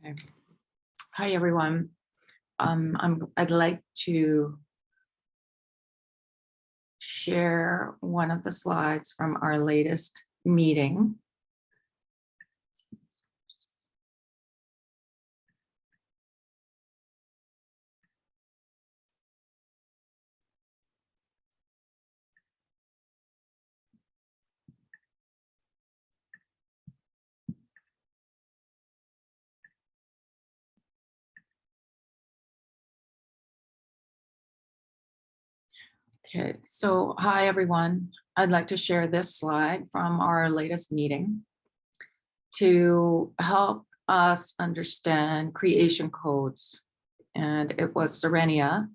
Okay. Hi, everyone. I'd like to share one of the slides from our latest meeting. Okay, so hi, everyone. I'd like to share this slide from our latest meeting to help us understand creation codes. And it was Serenia,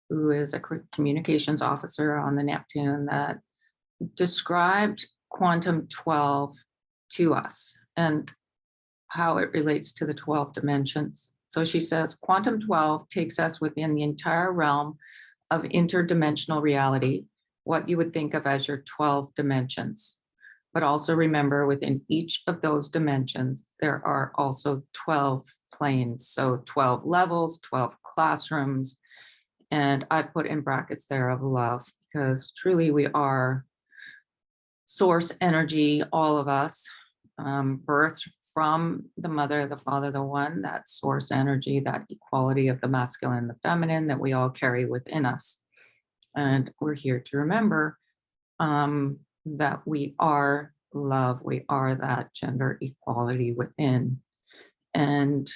who is a communications officer on the Neptune, that described quantum 12 to us and how it relates to the 12 dimensions. So she says, quantum 12 takes us within the entire realm of interdimensional reality, what you would think of as your 12 dimensions. But also remember, within each of those dimensions, there are also 12 planes. So 12 levels, 12 classrooms. And I put in brackets there of love, because truly we are source energy, all of us, birthed from the mother, the father, the one, that source energy, that equality of the masculine and the feminine that we all carry within us. And we're here to remember that we are love, we are that gender equality within. And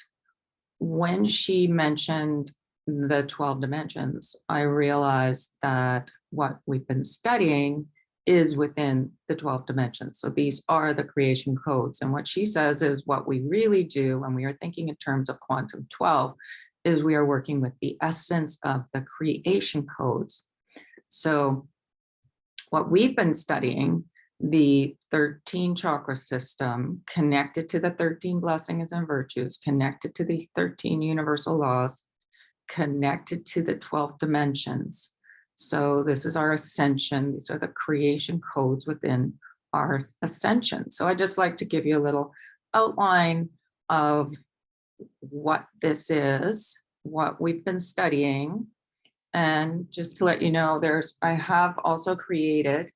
when she mentioned the 12 dimensions, I realized that what we've been studying is within the 12 dimensions. So these are the creation codes. And what she says is what we really do when we are thinking in terms of quantum 12 is we are working with the essence of the creation codes. So what we've been studying, the 13 chakra system connected to the 13 blessings and virtues, connected to the 13 universal laws, connected to the 12 dimensions. So this is our ascension. These are the creation codes within our ascension. So I just like to give you a little outline of what this is, what we've been studying. And just to let you know, I have also created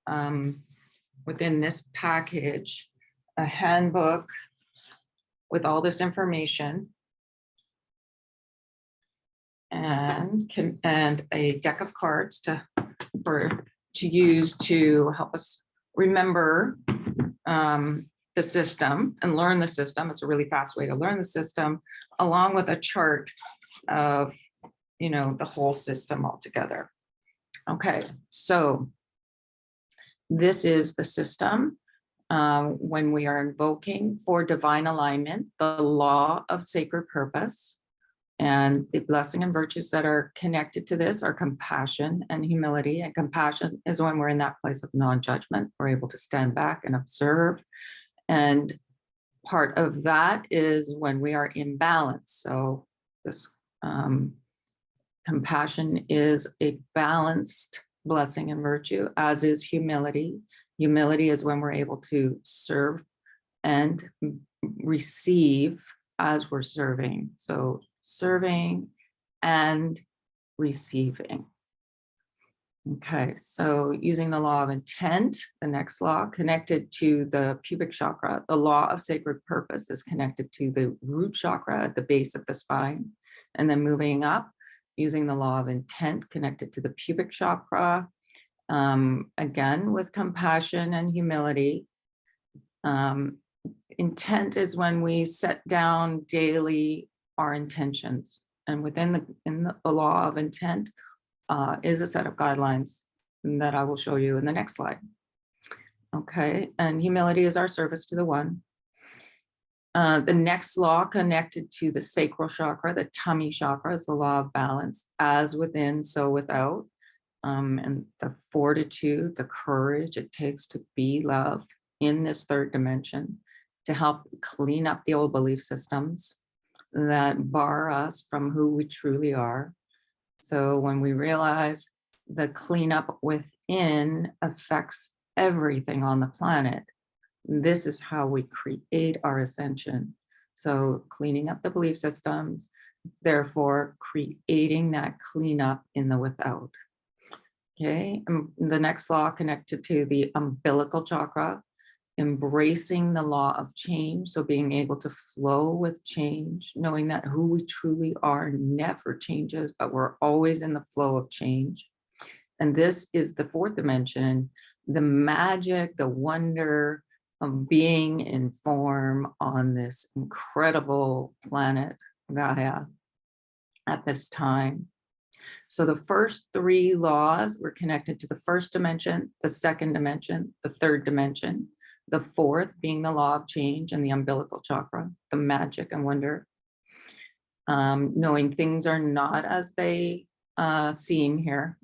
within this package a handbook with all this information and a deck of cards to use to help us remember the system and learn the system. It's a really fast way to learn the system, along with a chart of the whole system altogether. Okay, so this is the system. When we are invoking for divine alignment, the law of sacred purpose, and the blessing and virtues that are connected to this are compassion and humility. And compassion is when we're in that place of non-judgment. We're able to stand back and observe. And part of that is when we are in balance. So this compassion is a balanced blessing and virtue, as is humility. Humility is when we're able to serve and receive as we're serving. So serving and receiving. Okay, so using the law of intent, the next law connected to the pubic chakra, the law of sacred purpose is connected to the root chakra at the base of the spine. And then moving up, using the law of intent connected to the pubic chakra, again with compassion and humility. Intent is when we set down daily our intentions, and within the law of intent is a set of guidelines that I will show you in the next slide. Okay, and humility is our service to the one. The next law connected to the sacral chakra, the tummy chakra, is the law of balance, as within, so without. And the fortitude, the courage it takes to be love in this third dimension, to help clean up the old belief systems that bar us from who we truly are. So when we realize the cleanup within affects everything on the planet, this is how we create our ascension. So cleaning up the belief systems, therefore creating that cleanup in the without. Okay, the next law connected to the umbilical chakra, embracing the law of change. So being able to flow with change, knowing that who we truly are never changes, but we're always in the flow of change. And this is the fourth dimension, the magic, the wonder of being in form on this incredible planet, Gaia, at this time. So the first three laws were connected to the first dimension, the second dimension, the third dimension, the fourth being the law of change and the umbilical chakra, the magic and wonder. Knowing things are not as they seem here.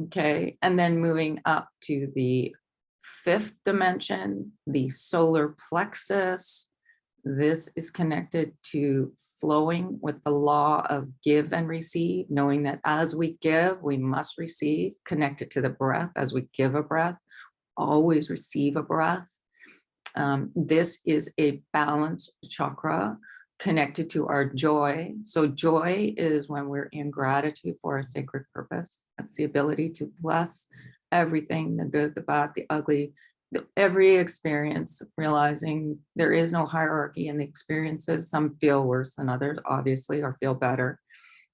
Okay, and then moving up to the fifth dimension, the solar plexus. This is connected to flowing with the law of give and receive, knowing that as we give, we must receive, connected to the breath. As we give a breath, always receive a breath. This is a balanced chakra connected to our joy. So joy is when we're in gratitude for a sacred purpose. That's the ability to bless everything, the good, the bad, the ugly, every experience, realizing there is no hierarchy in the experiences. Some feel worse than others, obviously, or feel better.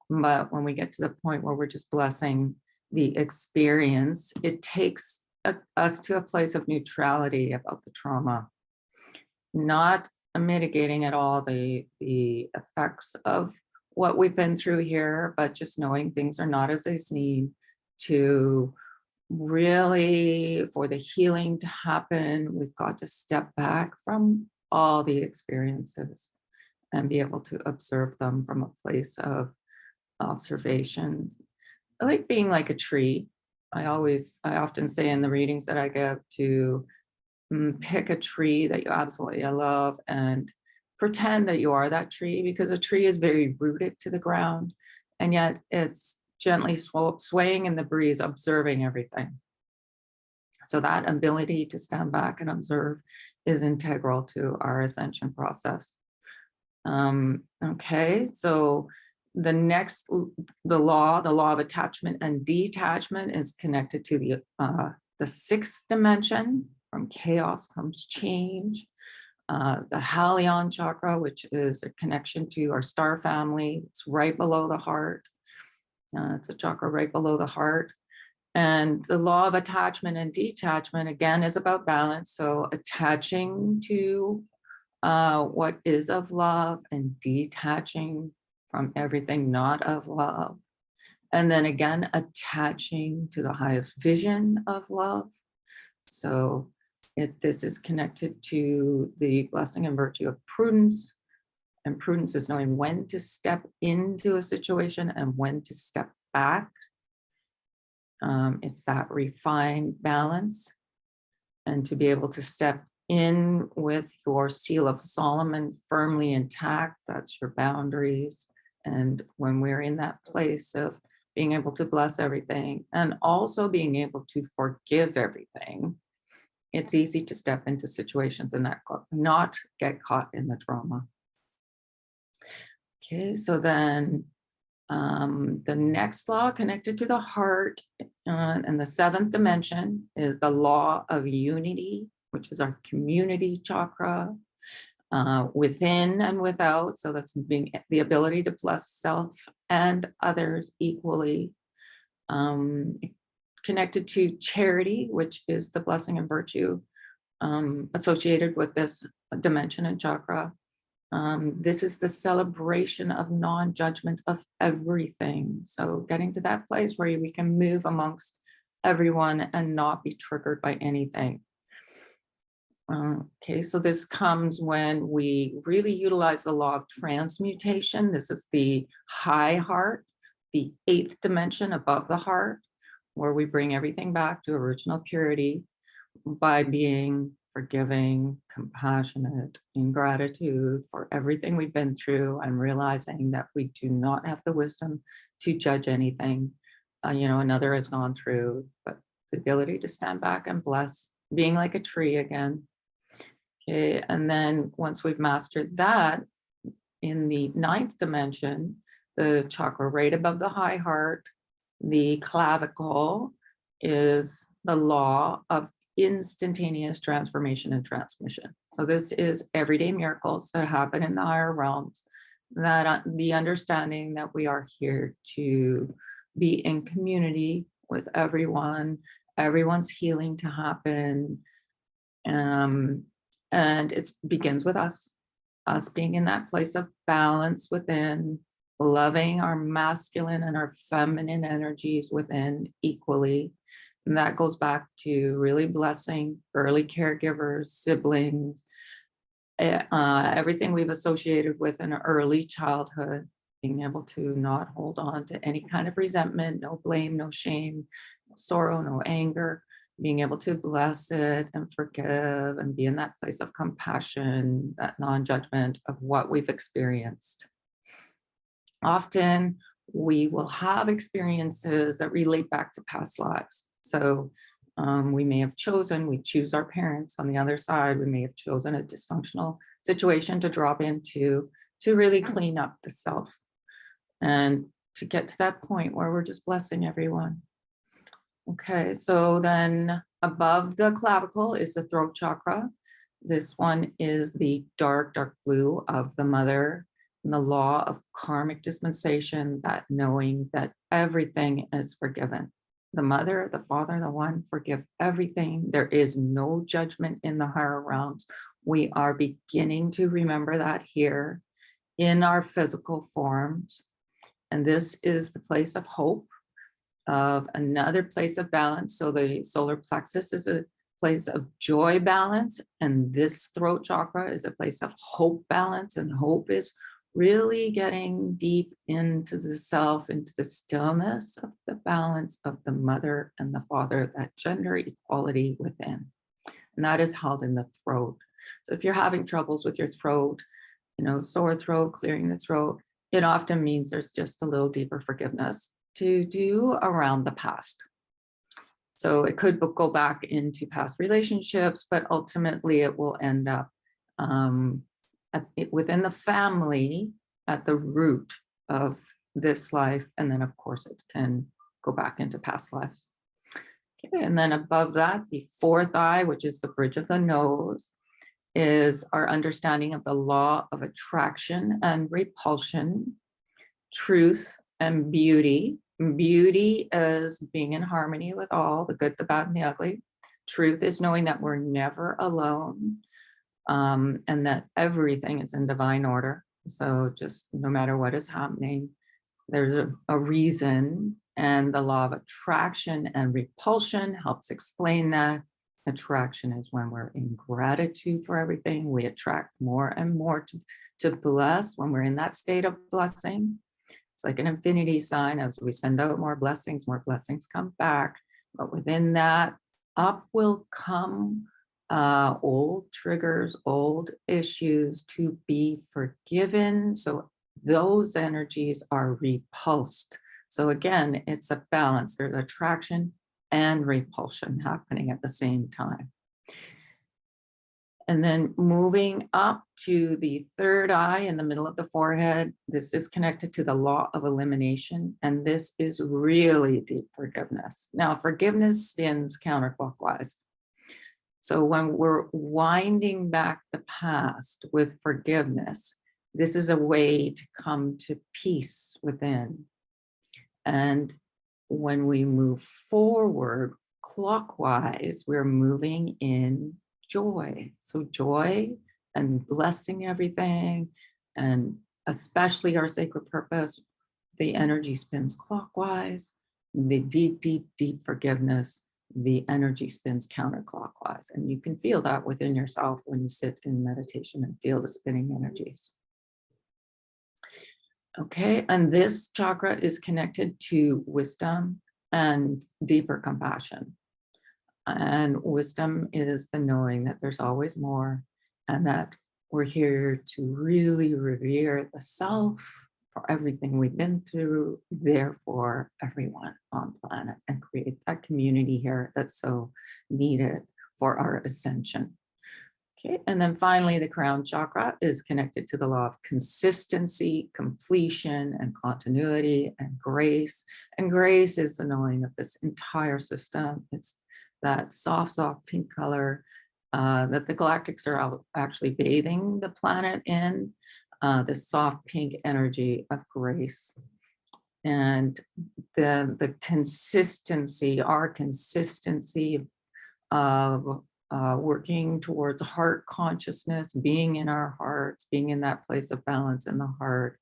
But when we get to the point where we're just blessing the experience, it takes us to a place of neutrality about the trauma, not mitigating at all the effects of what we've been through here, but just knowing things are not as they seem, to really, for the healing to happen, we've got to step back from all the experiences and be able to observe them from a place of observation. I like being like a tree. I often say in the readings that I give to pick a tree that you absolutely love and pretend that you are that tree, because a tree is very rooted to the ground, and yet it's gently swaying in the breeze, observing everything. So that ability to stand back and observe is integral to our ascension process. Okay, so the next, the law of attachment and detachment is connected to the sixth dimension. From chaos comes change. The Halion chakra, which is a connection to our star family. It's right below the heart. It's a chakra right below the heart. And the law of attachment and detachment, again, is about balance. So attaching to what is of love and detaching from everything not of love. And then again, attaching to the highest vision of love. So this is connected to the blessing and virtue of prudence. And prudence is knowing when to step into a situation and when to step back. It's that refined balance. And to be able to step in with your seal of Solomon firmly intact, that's your boundaries. And when we're in that place of being able to bless everything and also being able to forgive everything, it's easy to step into situations and not get caught in the drama. Okay, so then the next law connected to the heart and the seventh dimension is the law of unity, which is our community chakra, within and without. So that's being the ability to bless self and others equally. Connected to charity, which is the blessing and virtue associated with this dimension and chakra. This is the celebration of non-judgment of everything. So getting to that place where we can move amongst everyone and not be triggered by anything. Okay, so this comes when we really utilize the law of transmutation. This is the high heart, the eighth dimension above the heart, where we bring everything back to original purity by being forgiving, compassionate, in gratitude for everything we've been through, and realizing that we do not have the wisdom to judge anything another has gone through, but the ability to stand back and bless, being like a tree again. Okay, and then once we've mastered that, in the ninth dimension, the chakra right above the high heart, the clavicle, is the law of instantaneous transformation and transmission. So this is everyday miracles that happen in the higher realms, that the understanding that we are here to be in community with everyone, everyone's healing to happen. And it begins with us being in that place of balance within, loving our masculine and our feminine energies within equally. And that goes back to really blessing early caregivers, siblings, everything we've associated with an early childhood, being able to not hold on to any kind of resentment, no blame, no shame, no sorrow, no anger, being able to bless it and forgive and be in that place of compassion, that non-judgment of what we've experienced. Often we will have experiences that relate back to past lives. So we may have chosen, we choose our parents. On the other side, we may have chosen a dysfunctional situation to drop into to really clean up the self and to get to that point where we're just blessing everyone. Okay, so then above the clavicle is the throat chakra. This one is the dark, dark blue of the mother, and the law of karmic dispensation, that knowing that everything is forgiven. The mother, the father, the one, forgive everything. There is no judgment in the higher realms. We are beginning to remember that here in our physical forms. And this is the place of hope, of another place of balance. So the solar plexus is a place of joy balance, and this throat chakra is a place of hope balance. And hope is really getting deep into the self, into the stillness of the balance of the mother and the father, that gender equality within. And that is held in the throat. So if you're having troubles with your throat, sore throat, clearing the throat, it often means there's just a little deeper forgiveness to do around the past. So it could go back into past relationships, but ultimately it will end up within the family at the root of this life. And then of course it can go back into past lives. Okay, and then above that, the fourth eye, which is the bridge of the nose, is our understanding of the law of attraction and repulsion, truth and beauty. Beauty is being in harmony with all, the good, the bad, and the ugly. Truth is knowing that we're never alone, and that everything is in divine order. So just no matter what is happening, there's a reason. And the law of attraction and repulsion helps explain that. Attraction is when we're in gratitude for everything. We attract more and more to bless when we're in that state of blessing. It's like an infinity sign. As we send out more blessings come back. But within that, up will come old triggers, old issues to be forgiven. So those energies are repulsed. So again, it's a balance. There's attraction and repulsion happening at the same time. And then moving up to the third eye in the middle of the forehead, this is connected to the law of elimination. And this is really deep forgiveness. Now, forgiveness spins counterclockwise. So when we're winding back the past with forgiveness, this is a way to come to peace within. And when we move forward clockwise, we're moving in joy. So joy and blessing everything, and especially our sacred purpose, the energy spins clockwise. The deep, deep, deep forgiveness, the energy spins counterclockwise. And you can feel that within yourself when you sit in meditation and feel the spinning energies. Okay, and this chakra is connected to wisdom and deeper compassion. And wisdom is the knowing that there's always more, and that we're here to really revere the self for everything we've been through, therefore everyone on planet, and create that community here that's so needed for our ascension. Okay, and then finally, the crown chakra is connected to the law of consistency, completion, and continuity, and grace. And grace is the knowing of this entire system. It's that soft pink color that the galactics are actually bathing the planet in, the soft pink energy of grace. And the consistency, our consistency of working towards heart consciousness, being in our hearts, being in that place of balance in the heart,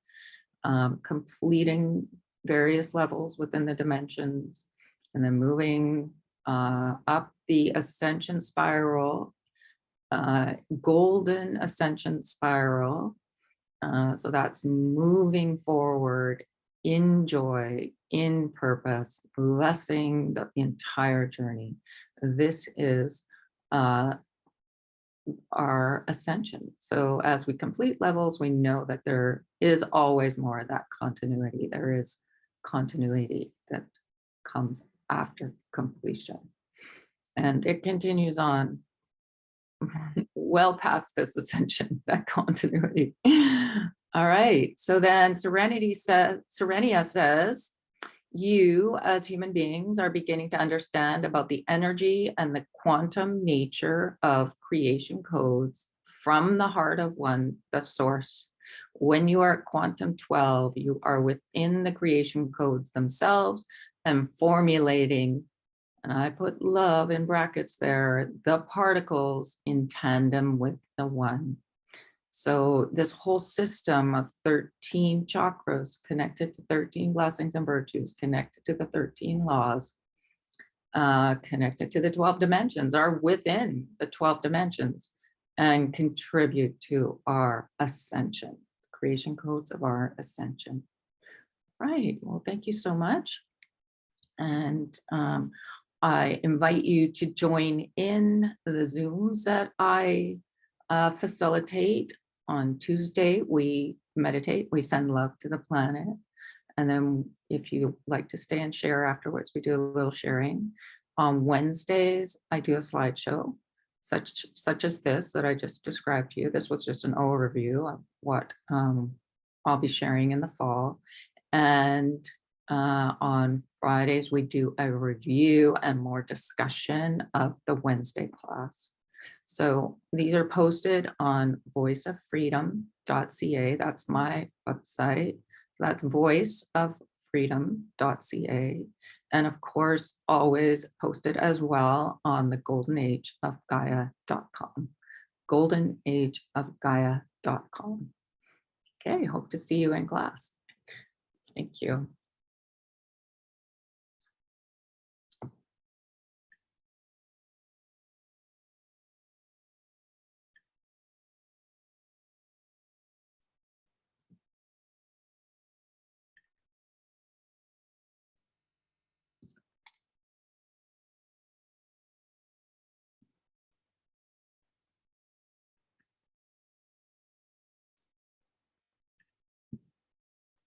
completing various levels within the dimensions, and then moving up the ascension spiral, golden ascension spiral. So that's moving forward in joy, in purpose, blessing the entire journey. This is our ascension. So as we complete levels, we know that there is always more of that continuity. There is continuity that comes after completion. And it continues on well past this ascension, that continuity. All right, so then Serenia says, you as human beings are beginning to understand about the energy and the quantum nature of creation codes from the heart of one, the source. When you are at quantum 12, you are within the creation codes themselves and formulating, and I put love in brackets there, the particles in tandem with the one. So this whole system of 13 chakras connected to 13 blessings and virtues, connected to the 13 laws, connected to the 12 dimensions, are within the 12 dimensions and contribute to our ascension, creation codes of our ascension. Right, well, thank you so much. And I invite you to join in the Zooms that I facilitate. On Tuesday, we meditate, we send love to the planet. And then if you like to stay and share afterwards, we do a little sharing. On Wednesdays, I do a slideshow, such as this that I just described to you. This was just an overview of what I'll be sharing in the fall. And on Fridays, we do a review and more discussion of the Wednesday class. So these are posted on voiceoffreedom.ca. That's my website. So that's voiceoffreedom.ca. And of course, always posted as well on the goldenageofgaia.com. goldenageofgaia.com. Okay, hope to see you in class. Thank you.